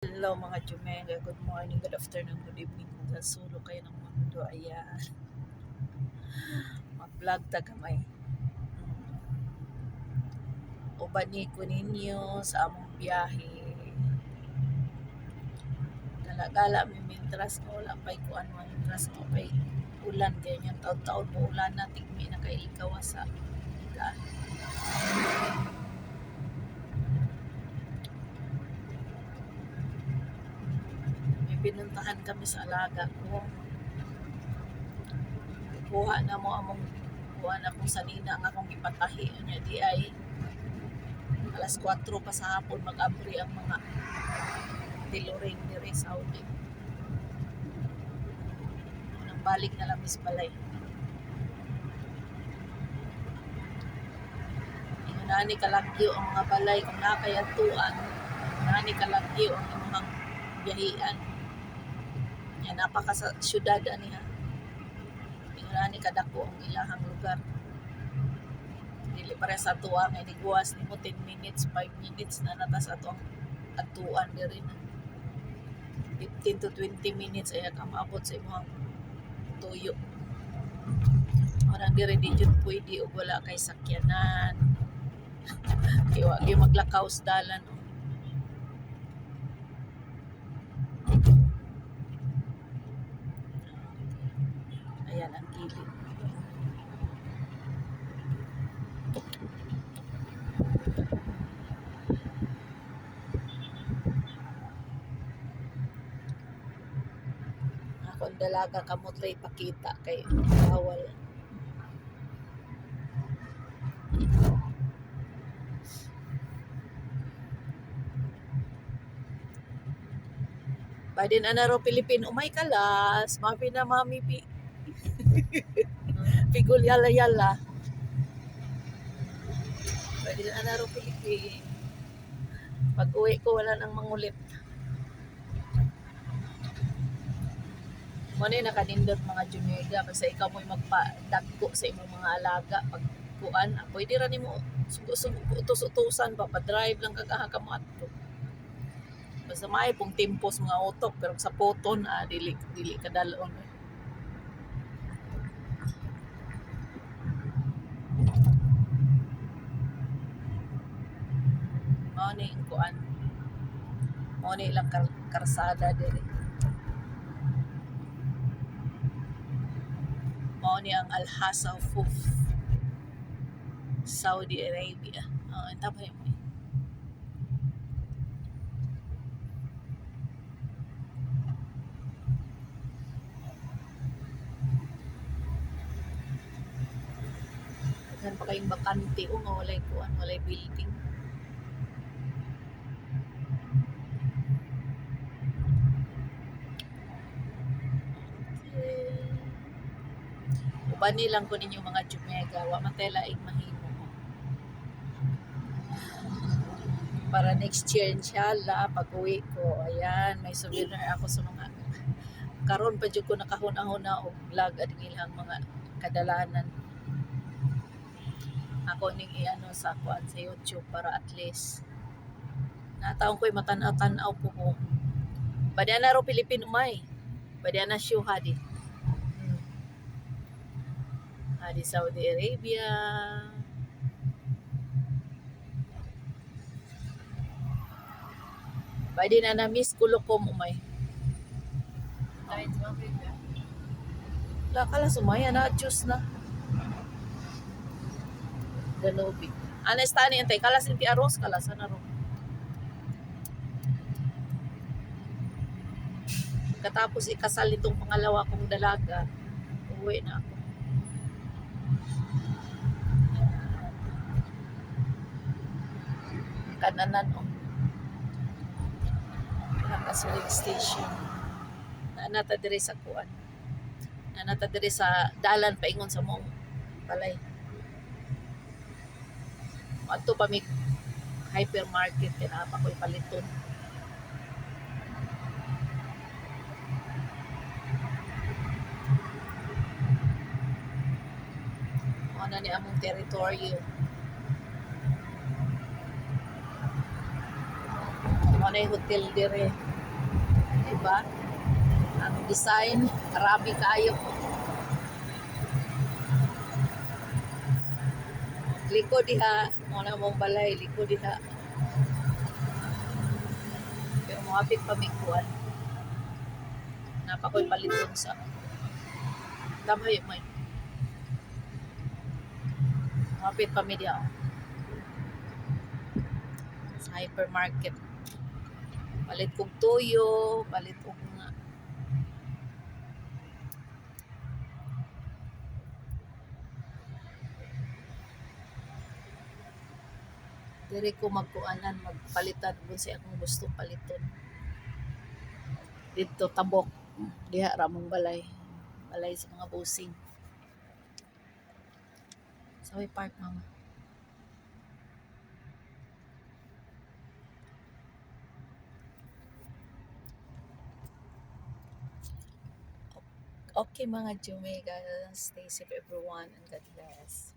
Hello mga Jumega, good morning, good afternoon, good evening. Kung saan sulok kayo ng mundo, ayan. Mag-vlog ta kamay. Ubani ko ninyo sa among biyahe. Gala-gala mi mintras nga wala pa'y kuan mo, mintras nga pa'y ulan kayo niyan. Taon-taon mo ulan na, tigmi na kay ikaw sa biyahe. May pinuntahan kami sa alaga ko. Kuha na mo among kuha na kung sanina nga akong ipatahi niya di ay alas 4 pa sa hapon mag-abri ang mga tiluring diri sa Saudi. Nang balik na lang mis balay. Nani kalagyo ang mga balay kung nakayatuan. Nani kalagyo ang mga biyahian. Yan napaka sa syudad aniha. Nani kadako ang ilahang lugar. Dili para sa tuwa nga niguwas nimo 10 minutes, 5 minutes na natas ato ang atuan diri na. 15 to 20 minutes ay kamabot sa imong tuyo. Orang diri di jud pwede og wala kay sakyanan. Kaya wag maglakaw sa dalan. Ayan ang gilid. Ako ang dalaga kamot ray pakita kay bawal. Badin anaro Pilipino, umay kalas, mapi na mami pi. Pigol yala yala. Badin anaro Pilipino. Pag uwi ko wala nang mangulit. Muna yung nakanindot mga Jumega, basta ikaw mo'y magpadagko sa imong mga alaga, pagkuan, pwede rin mo sugo-sugo, utos-utusan pa, pa-drive lang kagaha ka mo ato. Basta may pong timpos mga utok, pero sa poton, dili kadalon. Muna yung kuan, muna ilang karsada dili. Muna ang Al-Hasafuf, Saudi Arabia. Tapos yun. Saan pa kayong bakante o nga walay kuan, walay building. Bani lang ko ninyo mga Jumega, wa man tayo laing mahimo. Para next year inshallah, pag uwi ko, ayan, may souvenir ako sa mga karon pa jud ko nakahuna-huna og vlog ading ilang mga kadalanan. Ako ning iano sa kuan sa YouTube para at least nataon ko'y matanaw-tanaw po ko. Badya na ro Pilipino may. Badya na siyo hadi. Hadi Saudi Arabia. Badya na miss kulukom umay. La kala sumaya na juice na. Danobi. Ana stani antay kalas inti arroz kalas na ro. Katapos ikasal itong pangalawa kong dalaga, uwi na ako. Kananan o. Nakasuling station. Nanata dire sa kuan. Nanata dire sa dalan paingon sa mong balay. Adto pa mi hypermarket kaya pa ko'y paliton. Ano ni among teritoryo. Ano yung hotel dire. diba? Ang design, grabe kayo. Liko diha, muna mong balay, liko diha. Pero muapit pamikuan. Napakoy paliton sa damay may. Muapit pa mi diha. Sa hypermarket. Palit kong tuyo, palit kong nga. Dire ko magkuanan, magpalitan kung sa akong gusto paliton. Dito tabok, diha ramong balay. Balay sa mga busing. Sa way park mama. Okay mga Jumega, stay safe everyone and God bless.